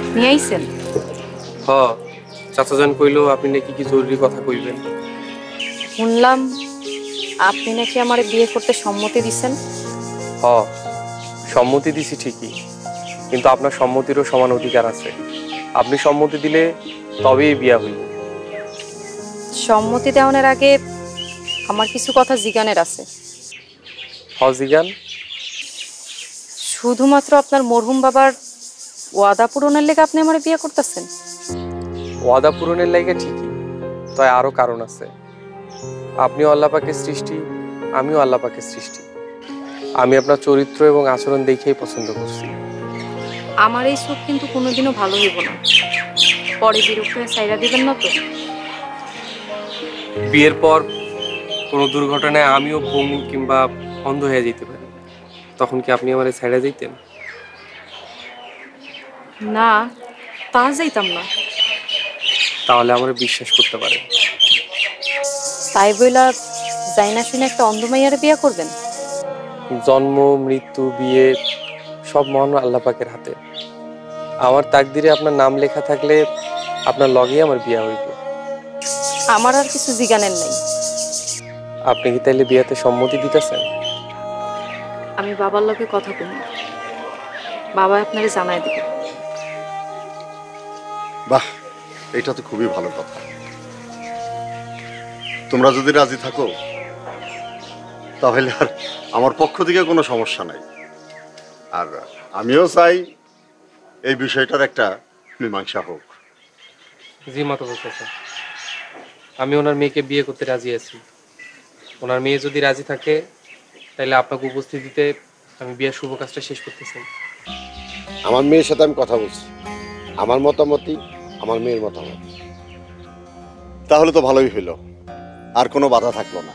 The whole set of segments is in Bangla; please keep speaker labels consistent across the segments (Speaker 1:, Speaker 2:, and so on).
Speaker 1: আপনি আইছেন?
Speaker 2: হ, চাচাজান কইলো আপনি নাকি কি জরুরি কথা কইবেন।
Speaker 1: শুনলাম আপনি নাকি আমারে বিয়ে করতে সম্মতি দিছেন।
Speaker 2: হ, সম্মতি দিছি ঠিকই, কিন্তু আপনার সম্মতিরও সমান অধিকার আছে। আপনি সম্মতি দিলে তবেই বিয়া হইব।
Speaker 1: সম্মতি দেওয়ার আগে আমার কিছু কথা জিজ্ঞানের আছে।
Speaker 2: হ জিগান।
Speaker 1: শুধুমাত্র আপনার মরহুম বাবার ওয়াদা পূরণের লেগে আপনি আমারে বিয়ে করতেছেন?
Speaker 2: ওয়াদা পূরণের লাইগে ঠিকই, তাই আরো কারণ আছে। আপনিও আল্লাহ পাকের সৃষ্টি, আমিও আল্লাহ পাকের সৃষ্টি। আমি আপনার চরিত্র এবং আচরণ দেখেই পছন্দ করছি।
Speaker 1: আমার এই চোখ কিন্তু কোনোদিনও ভালো হইব না। পরে বিরক্ত হয়ে সাইরা দিবেন না তো?
Speaker 2: বিয়ের পর কোনো দুর্ঘটনায় আমিও পঙ্গু কিংবা অন্ধ হয়ে যেতে পারি, তখন কি আপনি আমার ছাইড়া যাইতেন?
Speaker 1: না, তা যাইতাম না।
Speaker 2: তাহলে আমার বিশ্বাস করতে পারেন।
Speaker 1: তাই বইলা যাই না শুনে একটা অন্ধ মাইয়ারে বিয়ে করবেন?
Speaker 2: জন্ম, মৃত্যু, বিয়ে সব মহান আল্লাহ পাকের হাতে। আমার তাকদিরে আপনার নাম লেখা থাকলে আপনার লগেই আমার বিয়ে হইব।
Speaker 1: আমার আর কিছু জিজ্ঞানের নাই।
Speaker 2: আপনি কি তাইলে বিয়েতে সম্মতি দিতেছেন?
Speaker 1: আমি বাবার লগে কথা কই, বাবা আপনারে জানাই দিবে।
Speaker 3: বাহ, এটা তো খুবই ভালো কথা। তোমরা যদি রাজি থাকো তাহলে আর আমার পক্ষ থেকে কোনো সমস্যা নাই। আর আমিও চাই এই বিষয়টার একটা মীমাংসা হোক।
Speaker 2: জি মাতাব্বর চাচা, আমি ওনার মেয়েকে বিয়ে করতে রাজি আছি। ওনার মেয়ে যদি রাজি থাকে তাহলে আপনাকে উপস্থিতিতে আমি বিয়ের শুভ কাজটা শেষ করতেছি।
Speaker 4: আমার মেয়ের সাথে আমি কথা বলছি, আমার মতামতই আমার মেয়ের মতামত।
Speaker 3: তাহলে তো ভালোই হইল, আর কোনো বাধা থাকলো না।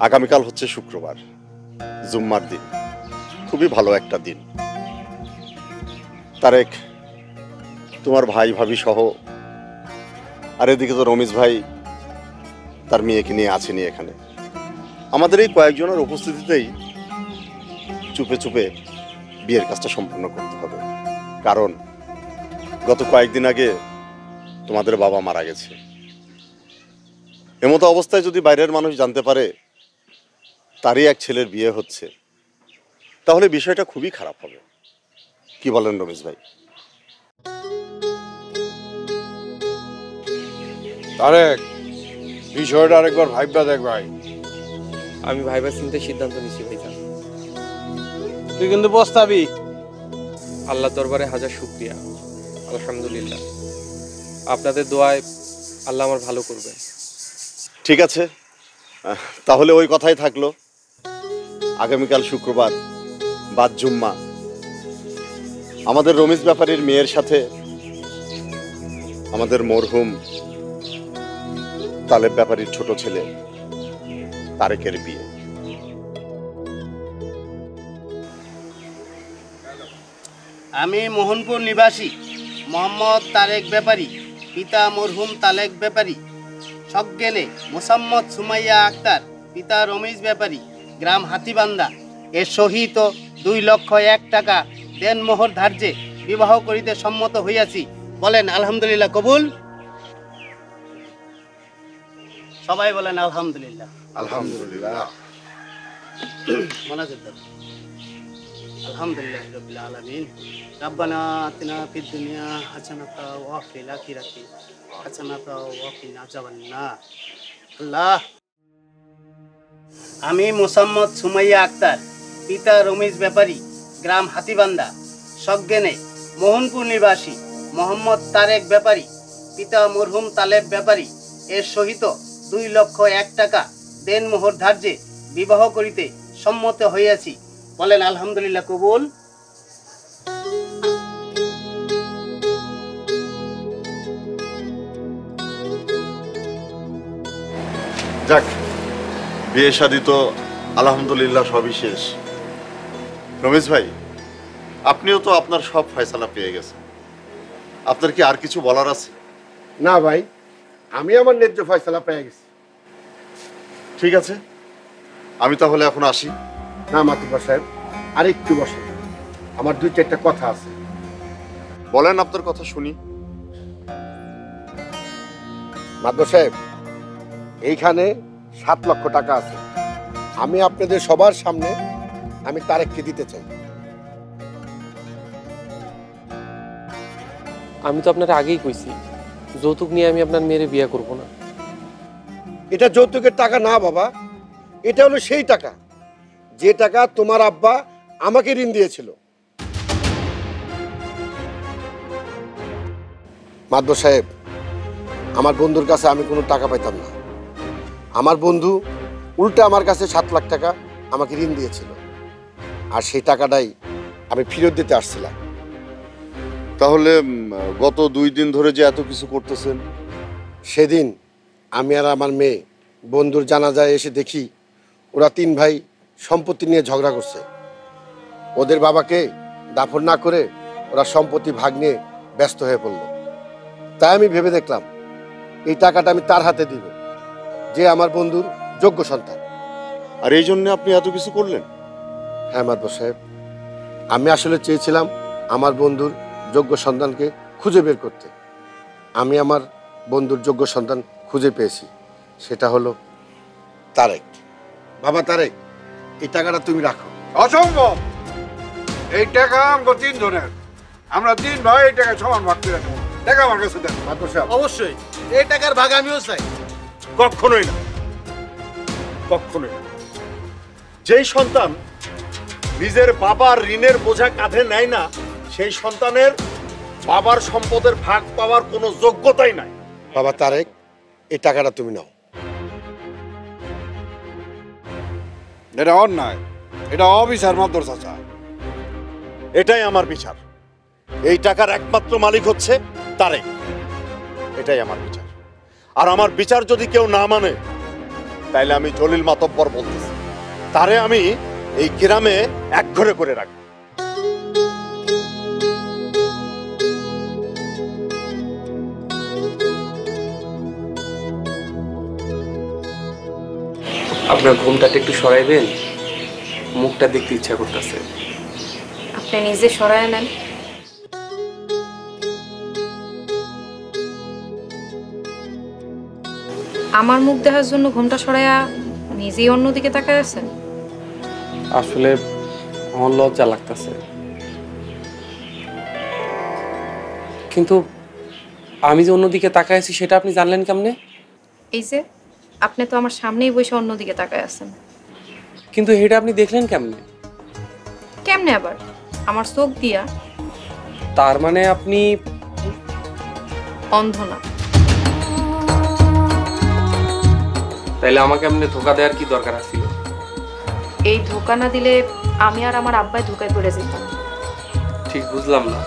Speaker 3: আগামীকাল হচ্ছে শুক্রবার, জুম্মার দিন, খুবই ভালো একটা দিন। তারেক, তোমার ভাই ভাবি সহ, আর এদিকে তো রমেশ ভাই তার মেয়েকে নিয়ে আসেনি এখানে। আমাদের এই কয়েকজনের উপস্থিতিতেই চুপে চুপে বিয়ের কাজটা সম্পন্ন করতে হবে। কারণ গত কয়েকদিন আগে তোমাদের বাবা মারা গেছে। এমতো অবস্থায় যদি বাইরের মানুষ জানতে পারে তারই এক ছেলের বিয়ে হচ্ছে, তাহলে বিষয়টা খুবই খারাপ হবে। কি বলেন রমেশ ভাই?
Speaker 4: তারেক, বিষয়টা আরেকবার ভাইবা দেখ ভাই।
Speaker 2: আমি ভাইবার চিন্তায় সিদ্ধান্ত নিচ্ছি ভাইজান।
Speaker 5: তুই কিন্তু পস্তাবি।
Speaker 2: আল্লাহ দরবারে হাজার শুকরিয়া, আলহামদুলিল্লাহ। আপনাদের দোয়ায় আল্লাহ আমার ভালো করবেন।
Speaker 3: ঠিক আছে, তাহলে ওই কথাই থাকলো। আগামীকাল শুক্রবার বাদ জুম্মা, আমাদের রমেশ ব্যাপারীর মেয়ের সাথে আমাদের মরহুম তালেব ব্যাপারীর ছোট ছেলে তারেকের বিয়ে।
Speaker 5: আমি মোহনপুর নিবাসী মোহাম্মদ তারেক ব্যাপারী, পিতা মরহুম তালেক ব্যাপারী, সজ্ঞানে মোসাম্মদ সুমাইয়া আক্তার, পিতা রমেশ ব্যাপারী, গ্রাম হাতিবান্ধা, এর সহিত 2,01,000 টাকা দেনমোহর ধার্যে বিবাহ করিতে সম্মত হইয়াছি। বলেন আলহামদুলিল্লাহ। কবুল? সবাই বলেন আলহামদুলিল্লাহ।
Speaker 3: আলহামদুলিল্লাহ।
Speaker 5: মোনাজাত দাও। আলহামদুলিল্লাহ রাব্বিল আলামিন। রব্বানা আতিনা ফিদ দুনিয়া হাসানাতাও ওয়া ফিল আখিরাতি হাসানাতাও ওয়া কিনা আযাবান্নার। আল্লাহ, আমি মোসাম্মদ সুমাইয়া আক্তার, পিতা রমেশ ব্যাপারী, গ্রাম হাতিবান্ধা, সজ্ঞানে মোহনপুর নিবাসী মোহাম্মদ তারেক ব্যাপারী, পিতা মরহুম তালেব ব্যাপারী, এর সহিত 2,01,000 টাকা দেনমোহর ধার্যে বিবাহ করিতে সম্মত হইয়াছি। বলেন আলহামদুলিল্লাহ। কবুল?
Speaker 3: যাক, বিয়ে শাদী তো আলহামদুলিল্লাহ সবই শেষ। রমেশ ভাই, আপনিও তো আপনার সব ফয়সালা পেয়ে গেছেন। আপনার কি আর কিছু বলার আছে?
Speaker 4: না ভাই, আমি আমার ন্যায্য ফয়সালা পেয়ে গেছি।
Speaker 3: ঠিক আছে, আমি তাহলে এখন আসি।
Speaker 4: না মাতুব্বর সাহেব, আরেকটু বসে, আমার 2-4টা কথা আছে।
Speaker 3: বলেন আপনার কথা শুনি।
Speaker 4: মাদবর সাহেব, এইখানে 7 লক্ষ টাকা আছে। আমি আপনাদের সবার সামনে আমি তারেককে দিতে চাই।
Speaker 2: আমি তো আপনার আগেই কইছি যৌতুক নিয়ে আমি আপনার মেয়েরে বিয়ে করব না।
Speaker 4: এটা যৌতুকের টাকা না বাবা, এটা হলো সেই টাকা যে টাকা তোমার আব্বা আমাকে ঋণ দিয়েছিল। মাদবর সাহেব, আমার বন্ধুর কাছে আমি কোনো টাকা পাইতাম না। আমার বন্ধু উল্টে আমার কাছে 7 লাখ টাকা আমাকে ঋণ দিয়েছিল, আর সেই টাকাটাই আমি ফেরত দিতে আসছিলাম।
Speaker 3: তাহলে গত 2 দিন ধরে যে এত কিছু করতেছেন?
Speaker 4: সেদিন আমি আর আমার মেয়ে বন্ধুর জানাজায় এসে দেখি ওরা 3 ভাই সম্পত্তি নিয়ে ঝগড়া করছে। ওদের বাবাকে দাফন না করে ওরা সম্পত্তি ভাগ নিয়ে ব্যস্ত হয়ে পড়ল। তাই আমি ভেবে দেখলাম এই টাকাটা আমি তার হাতে দিব, যে আমার বন্ধুর যোগ্য সন্তান।
Speaker 3: আর এই জন্য আপনি এত কিছু করলেন?
Speaker 4: হ্যাঁ মাদবর সাহেব, আমি আসলে চেয়েছিলাম আমার বন্ধুর যোগ্য সন্তানকে খুঁজে বের করতে। আমি আমার বন্ধুর যোগ্য সন্তান খুঁজে পেয়েছি, সেটা হলো তারেক। বাবা তারেক, এই টাকাটা তুমি রাখো।
Speaker 6: অসম্ভব। এই টাকা আমরা 3 জনের, আমরা 3 ভাই এই টাকা সমান ভাগ করে দেবো। টাকা আমার কাছে দেন।
Speaker 4: মাদবর সাহেব,
Speaker 5: অবশ্যই এই টাকার ভাগ আমিও চাই।
Speaker 3: কখনোই না, কখনোই না। যেই সন্তান নিজের বাবার ঋণের বোঝা কাঁধে নেয় না, সেই সন্তানের বাবার সম্পদের ভাগ পাওয়ার কোনো যোগ্যতাই নাই।
Speaker 4: বাবা তারেক, এই টাকাটা তুমি নাও।
Speaker 6: এটা অন্যায়, এটা অবিচার মাদবর চাচা।
Speaker 3: এটাই আমার বিচার। এই টাকার একমাত্র মালিক হচ্ছে তারেক। এটাই আমার বিচার। আর আমার বিচার যদি কেউ না মানে, তাইলে আমি জলিল মাতব্বর বলতেছি, তারে আমি এই গ্রামে একঘরে করে রাখবো।
Speaker 2: আপনার ঘুমটাটা একটু সরাইবেন, মুখটা দেখতে ইচ্ছা করতেছে।
Speaker 1: আপনি নিজে সরায় নেন। আমার মুখ দেখার জন্য ঘুমটা সরাইয়া নিজেই অন্যদিকে তাকায় আছেন।
Speaker 2: আসলে আমার লজ্জা লাগতেছে, কিন্তু আমি যে অন্যদিকে তাকায় আছি সেটা আপনি জানলেন কেমনে?
Speaker 1: এই যে আপনি তো আমার সামনেই বসে অন্যদিকে তাকায় আছেন।
Speaker 2: কিন্তু এটা আপনি দেখলেন কেমনে?
Speaker 1: কেমনে আবার? আমার চোখ দিয়া।
Speaker 2: তার মানে আপনি
Speaker 1: অন্ধ না।
Speaker 2: তাইলে আমাকে আপনি ধোকা দেওয়ার কি দরকার ছিল?
Speaker 1: এই ধোকা না দিলে আমি আর আমার আব্বাই ধোকায় পড়ে যেতাম।
Speaker 2: ঠিক বুঝলাম না।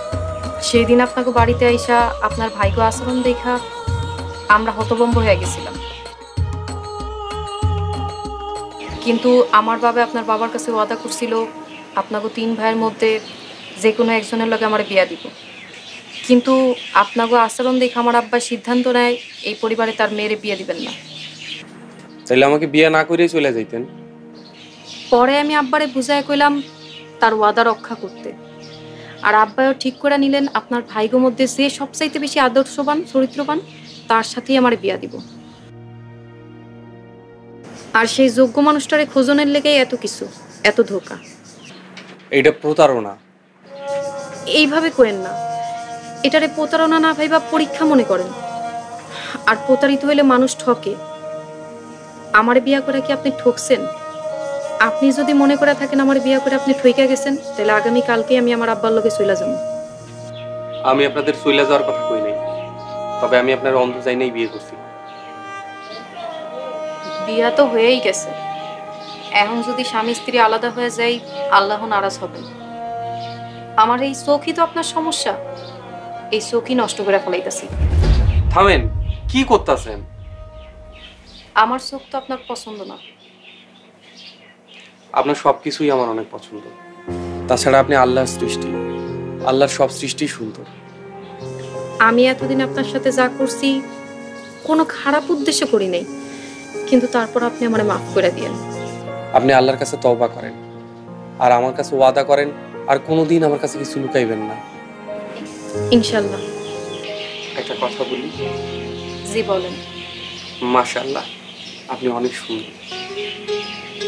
Speaker 1: সেই দিন আপনাকে বাড়িতে আইসা আপনার ভাইগো আচরণ দেখা আমরা হতভম্ব হয়ে গেছিলাম। কিন্তু আমার বাবা আপনার বাবার কাছে ওয়াদা করছিল আপনাকে 3 ভাইয়ের মধ্যে যে কোনো একজনের লগে আমার বিয়া দিব। কিন্তু আপনাকে আচরণ দেখে আমার আব্বা সিদ্ধান্ত নেয় এই পরিবারে তার মেয়েরে বিয়ে দিবেন না।
Speaker 2: তাইলে আমাকে বিয়ে না করেই চলে যাইতেন।
Speaker 1: পরে আমি আব্বারে বুঝায় কইলাম তার ওয়াদা রক্ষা করতে। আর আব্বাও ঠিক করে নিলেন আপনার ভাইগো মধ্যে যে সবচাইতে বেশি আদর্শবান চরিত্রবান তার সাথেই আমার বিয়া দিব। আর সেই যোগ্য মানুষটারে খোঁজনের লেগেই এত কিছু, এত ধোকা।
Speaker 2: এইটা প্রতারণা।
Speaker 1: এইভাবে করেন না, এটারে প্রতারণা না ভাইবা পরীক্ষা মনে করেন। আর প্রতারিত হইলে মানুষ ঠকে। আমার বিয়া করে কি আপনি ঠকছেন? আপনি যদি মনে করে থাকেন আমার বিয়া করে আপনি ঠইকা গেছেন, তাহলে আগামী কালকেই আমি আমার আব্বার লগে চইলা যাব।
Speaker 2: আমি আপনাদের চইলা যাওয়ার কথা কই নাই, তবে আমি আপনার অন্ধ চাই নাই বিয়ে করছি।
Speaker 1: বিয়া তো হয়েই গেছে, এখন যদি স্বামী স্ত্রী আলাদা হয়ে যায় আল্লাহ নারাজ হবেন। আমার এই চোখই তো আপনার সমস্যা, এই চোখই নষ্ট করে ফেলাইতেছি।
Speaker 2: থামেন, কি করতেছেন?
Speaker 1: আমার চোখ তো আপনার পছন্দ না।
Speaker 2: আপনার সবকিছুই আমার অনেক পছন্দ। তাছাড়া আপনি আল্লাহর সৃষ্টি, আল্লাহর সব সৃষ্টি সুন্দর।
Speaker 1: আমি এতদিন আপনার সাথে যা করছি কোনো খারাপ উদ্দেশ্য করি নাই, কিন্তু তারপর আপনি আমারে মাফ করে দিয়েন।
Speaker 2: আপনি আল্লাহর কাছে তওবা করেন আর আমার কাছে ওয়াদা করেন আর কোনোদিন আমার কাছে কিছু লুকাইবেন না।
Speaker 1: ইনশাল্লাহ।
Speaker 2: একটা কথা বলি।
Speaker 1: জি বলেন।
Speaker 2: মাশাআল্লাহ, আপনি অনেক সুন্দর।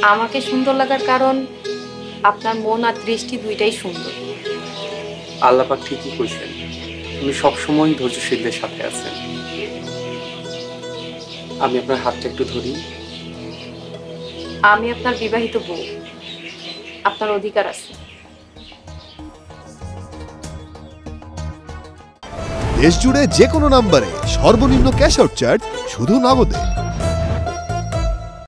Speaker 1: আমাকে সুন্দর লাগার কারণ আপনার মন আর দৃষ্টি দুইটাই সুন্দর।
Speaker 2: আল্লাহ পাক ঠিকই কইছেন, উনি সবসময় ধৈর্যশীলদের সাথে আছেন। আমি আপনার হাতটা একটু ধরি।
Speaker 1: আমি আপনার বিবাহিত বউ, আপনার অধিকার আছে।
Speaker 7: দেশ জুড়ে যে কোনো নম্বরে সর্বনিম্ন ক্যাশ আউট চার্জ শুধু নগদে।